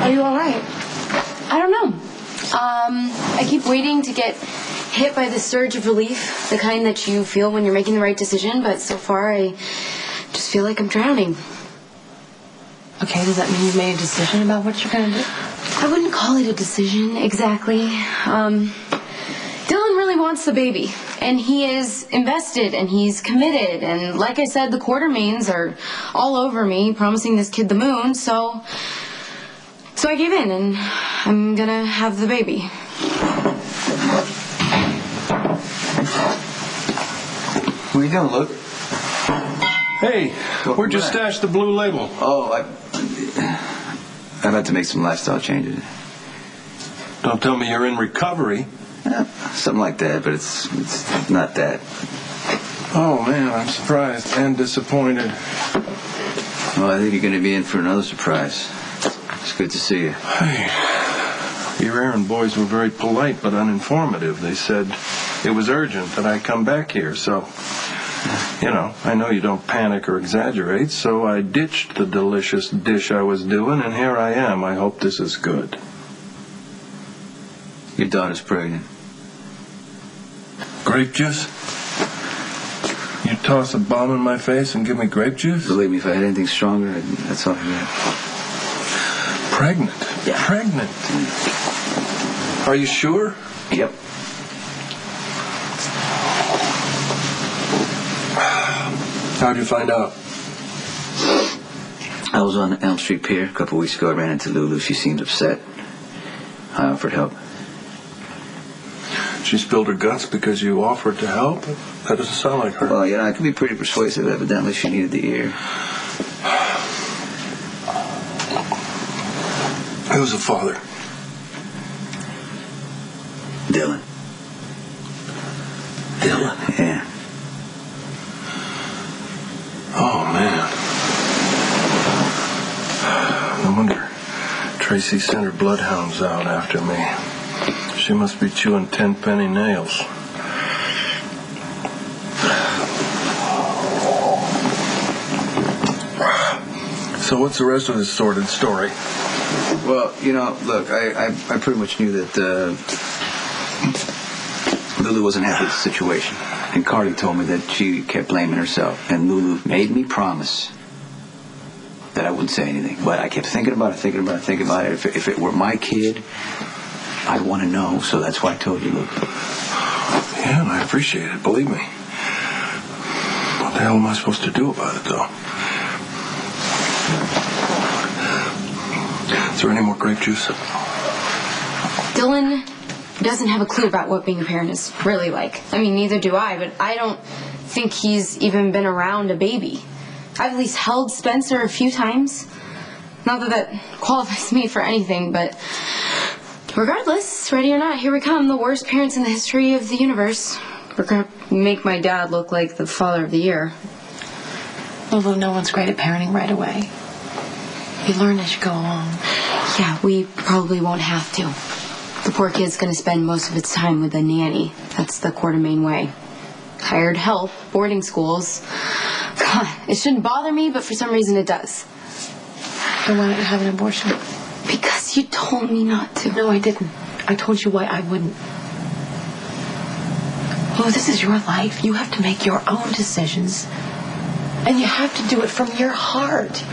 Are you all right? I don't know. I keep waiting to get hit by the surge of relief, the kind that you feel when you're making the right decision, but so far I just feel like I'm drowning. Okay, does that mean you've made a decision about what you're going to do? I wouldn't call it a decision, exactly. Dillon really wants the baby, and he is invested, and he's committed, and like I said, the Quartermaines are all over me, promising this kid the moon, so I gave in, and I'm gonna have the baby. Where you going, Luke? Hey, where'd you stash the blue label? Oh, I've had to make some lifestyle changes. Don't tell me you're in recovery. Something like that, but it's not that. Oh, man, I'm surprised and disappointed. Well, I think you're going to be in for another surprise. It's good to see you. Hey, your errand boys were very polite but uninformative. They said it was urgent that I come back here, so... You know, I know you don't panic or exaggerate, so I ditched the delicious dish I was doing, and here I am. I hope this is good. Your daughter's pregnant. Grape juice? You toss a bomb in my face and give me grape juice? Believe me, if I had anything stronger, that's all I had. Pregnant? Yeah. Pregnant? Are you sure? Yep. How'd you find out? I was on the Elm Street Pier a couple weeks ago. I ran into Lulu. She seemed upset. I offered help. She spilled her guts because you offered to help? That doesn't sound like her. Well, you know, I can be pretty persuasive. Evidently, she needed the ear. Who's the father? Dillon. Dillon? Yeah. Oh, man. No wonder Tracy sent her bloodhounds out after me. She must be chewing 10-penny nails. So what's the rest of this sordid story? Well, you know, look, I pretty much knew that Lulu wasn't happy with the situation. And Cardi told me that she kept blaming herself. And Lulu made me promise that I wouldn't say anything. But I kept thinking about it. If it were my kid, I'd want to know. So that's why I told you, Luke. Yeah, and I appreciate it. Believe me. What the hell am I supposed to do about it, though? Is there any more grape juice? Dillon doesn't have a clue about what being a parent is really like. I mean, neither do I, but I don't think he's even been around a baby. I've at least held Spencer a few times. Not that that qualifies me for anything, but regardless, ready or not, here we come, the worst parents in the history of the universe. We're gonna make my dad look like the father of the year. Lulu, no one's great at parenting right away. You learn as you go along. Yeah, we probably won't have to. The poor kid's going to spend most of its time with a nanny. That's the Quartermaine way. Hired help, boarding schools. God, it shouldn't bother me, but for some reason it does. Then why don't you have an abortion? Because you told me not to. No, I didn't. I told you why I wouldn't. Lulu, this is your life. You have to make your own decisions. And you have to do it from your heart.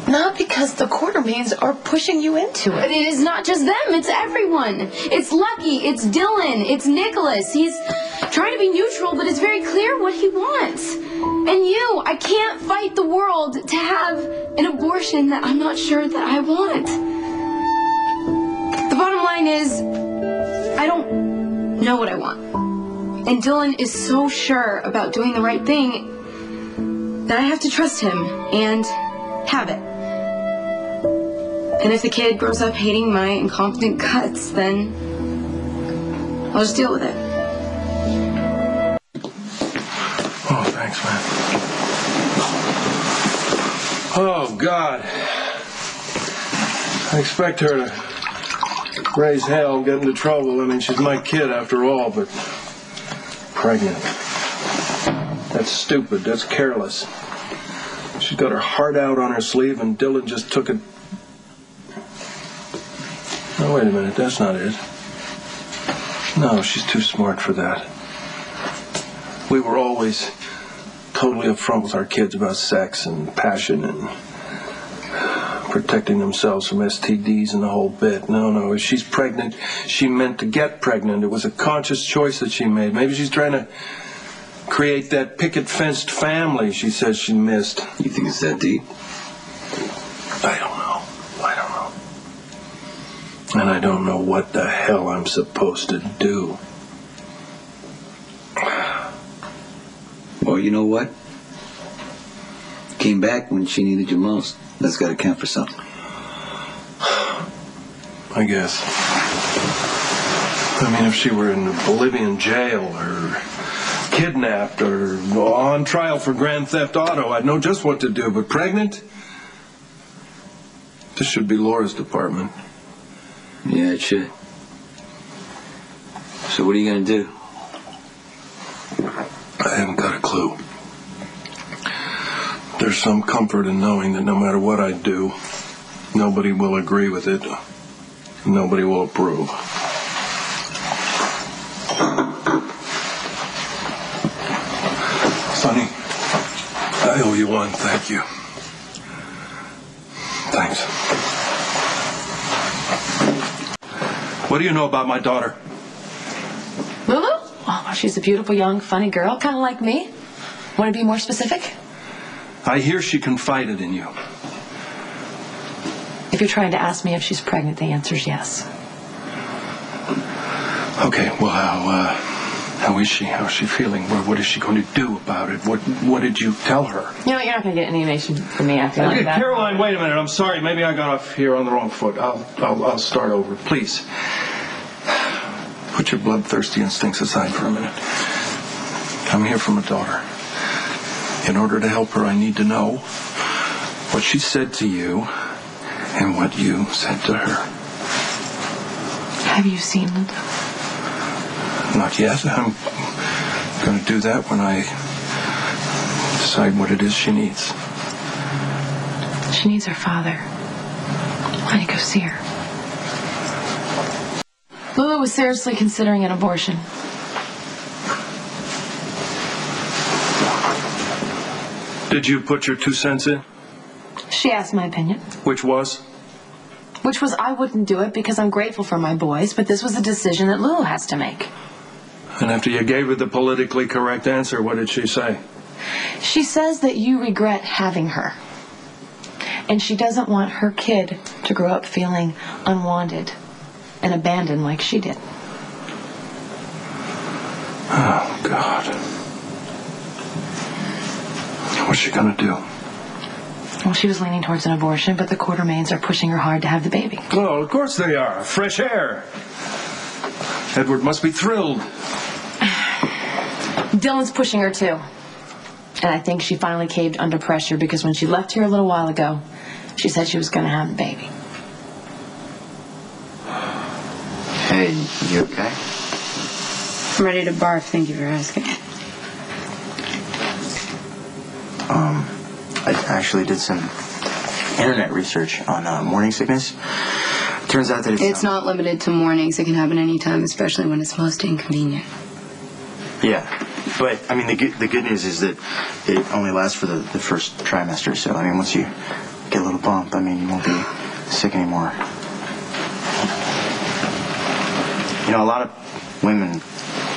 Not because the Quartermaines are pushing you into it. But it is not just them, it's everyone. It's Lucky, it's Dillon, it's Nicholas. He's trying to be neutral, but it's very clear what he wants. And you, I can't fight the world to have an abortion that I'm not sure that I want. The bottom line is, I don't know what I want. And Dillon is so sure about doing the right thing that I have to trust him and have it. And if the kid grows up hating my incompetent guts, then I'll just deal with it. Oh, thanks, man. Oh, God. I expect her to raise hell and get into trouble. I mean, she's my kid after all, but pregnant. That's stupid. That's careless. She's got her heart out on her sleeve, and Dillon just took it No, wait a minute. That's not it. No, she's too smart for that. We were always totally upfront with our kids about sex and passion and protecting themselves from STDs and the whole bit. No, if she's pregnant, she meant to get pregnant. It was a conscious choice that she made. Maybe she's trying to create that picket-fenced family she says she missed. You think it's that deep? I don't know. And I don't know what the hell I'm supposed to do. Well, you know what? Came back when she needed you most. That's got to count for something. I guess. I mean, if she were in a Bolivian jail or kidnapped or on trial for grand theft auto, I'd know just what to do. But pregnant? This should be Laura's department. Yeah, it should. So what are you going to do? I haven't got a clue. There's some comfort in knowing that no matter what I do, nobody will agree with it. Nobody will approve. Sonny, I owe you one. Thank you. Thanks. What do you know about my daughter? Lulu? Oh, she's a beautiful, young, funny girl, kind of like me. Want to be more specific? I hear she confided in you. If you're trying to ask me if she's pregnant, the answer's yes. Okay, well, how is she? How's she feeling? What is she going to do about it? What did you tell her? You know, you're not going to get any information from me after like that. Caroline, wait a minute. I'm sorry. Maybe I got off here on the wrong foot. I'll start over. Please. Put your bloodthirsty instincts aside for a minute. I'm here for my daughter. In order to help her, I need to know what she said to you and what you said to her. Have you seen Lulu? Not yet. I'm going to do that when I decide what it is she needs. She needs her father. Why don't you go see her? Lulu was seriously considering an abortion. Did you put your 2 cents in? She asked my opinion. Which was? Which was I wouldn't do it because I'm grateful for my boys, but this was a decision that Lulu has to make. And after you gave her the politically correct answer, what did she say? She says that you regret having her. And she doesn't want her kid to grow up feeling unwanted and abandoned like she did. Oh, God. What's she gonna do? Well, she was leaning towards an abortion, but the Quartermaines are pushing her hard to have the baby. Well, of course they are. Fresh air. Edward must be thrilled. Dillon's pushing her too. And I think she finally caved under pressure because when she left here a little while ago, she said she was going to have the baby. Hey, you okay? I'm ready to barf, thank you for asking. I actually did some internet research on morning sickness. Turns out that It's not limited to mornings. It can happen anytime, especially when it's most inconvenient. Yeah, but I mean the good news is that it only lasts for the first trimester. So I mean once you get a little bump, I mean you won't be sick anymore. You know, a lot of women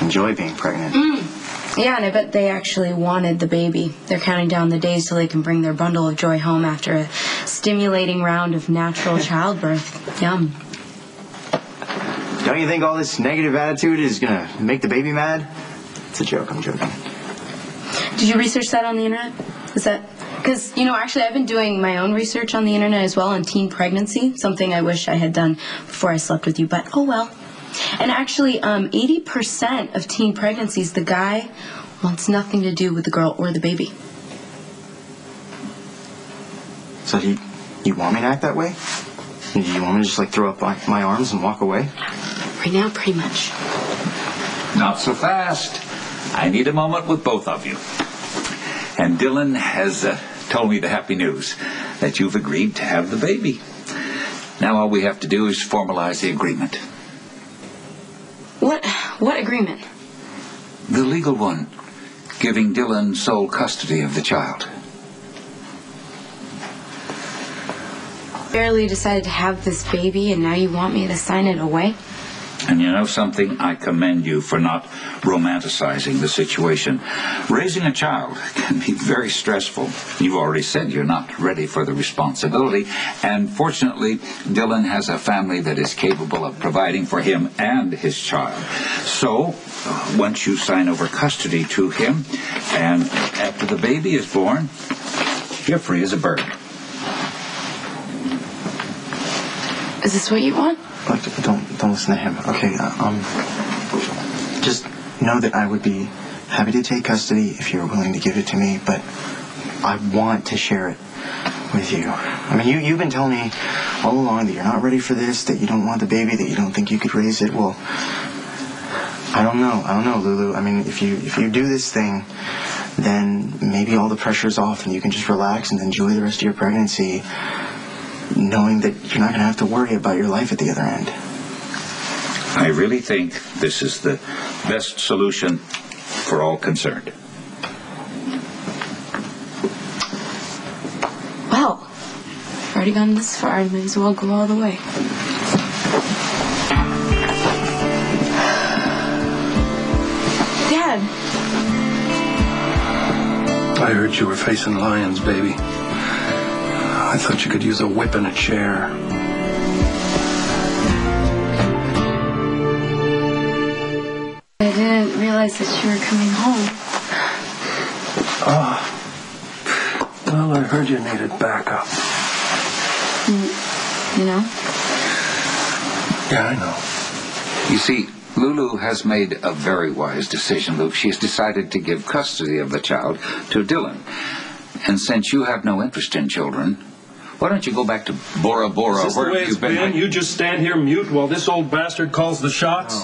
enjoy being pregnant. Yeah, and I bet they actually wanted the baby. They're counting down the days till they can bring their bundle of joy home after a stimulating round of natural childbirth. Yum. Don't you think all this negative attitude is gonna make the baby mad? It's a joke, I'm joking. Did you research that on the internet? Is that... Because, you know, actually I've been doing my own research on the internet as well on teen pregnancy, something I wish I had done before I slept with you, but oh well. And actually, 80% of teen pregnancies, the guy wants nothing to do with the girl or the baby. So you want me to act that way? Do you want me to just like throw up my arms and walk away? Right now, pretty much. Not so fast. I need a moment with both of you. And Dillon has told me the happy news that you've agreed to have the baby. Now all we have to do is formalize the agreement. What agreement? The legal one, giving Dillon sole custody of the child. Barely decided to have this baby, and now you want me to sign it away? And you know something? I commend you for not romanticizing the situation. Raising a child can be very stressful. You've already said you're not ready for the responsibility. And fortunately, Dillon has a family that is capable of providing for him and his child. So, once you sign over custody to him, and after the baby is born, you're free as a bird. Is this what you want? Look, don't listen to him. Okay, just know that I would be happy to take custody if you're willing to give it to me, but I want to share it with you. I mean, you've been telling me all along that you're not ready for this, that you don't want the baby, that you don't think you could raise it. Well, I don't know, Lulu. I mean, if you do this thing, then maybe all the pressure's off and you can just relax and enjoy the rest of your pregnancy, knowing that you're not going to have to worry about your life at the other end. I really think this is the best solution for all concerned. Well, I've already gone this far. I might as well go all the way. Dad! I heard you were facing lions, baby. I thought you could use a whip and a chair. I didn't realize that you were coming home. Well, I heard you needed backup. You know? Yeah, I know. You see, Lulu has made a very wise decision, Luke. She has decided to give custody of the child to Dillon. And since you have no interest in children, why don't you go back to Bora Bora? Is this the way it's been? You just stand here mute while this old bastard calls the shots?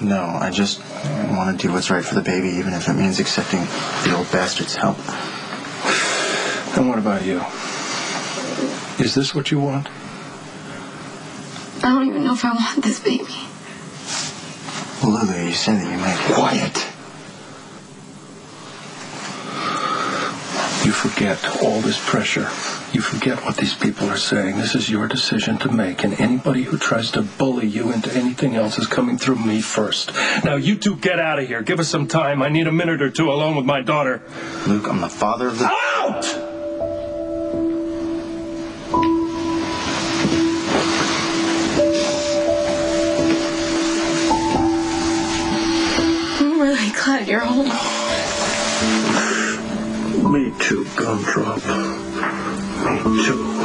No, I just want to do what's right for the baby, even if it means accepting the old bastard's help. And what about you? Is this what you want? I don't even know if I want this baby. Well, Lulu, you said that you might... Quiet. You forget all this pressure. You forget what these people are saying. This is your decision to make, and anybody who tries to bully you into anything else is coming through me first. Now, you two get out of here. Give us some time. I need a minute or two alone with my daughter. Luke, I'm the father of the... Out! I'm really glad you're home. Me too, Gumdrop. Me too.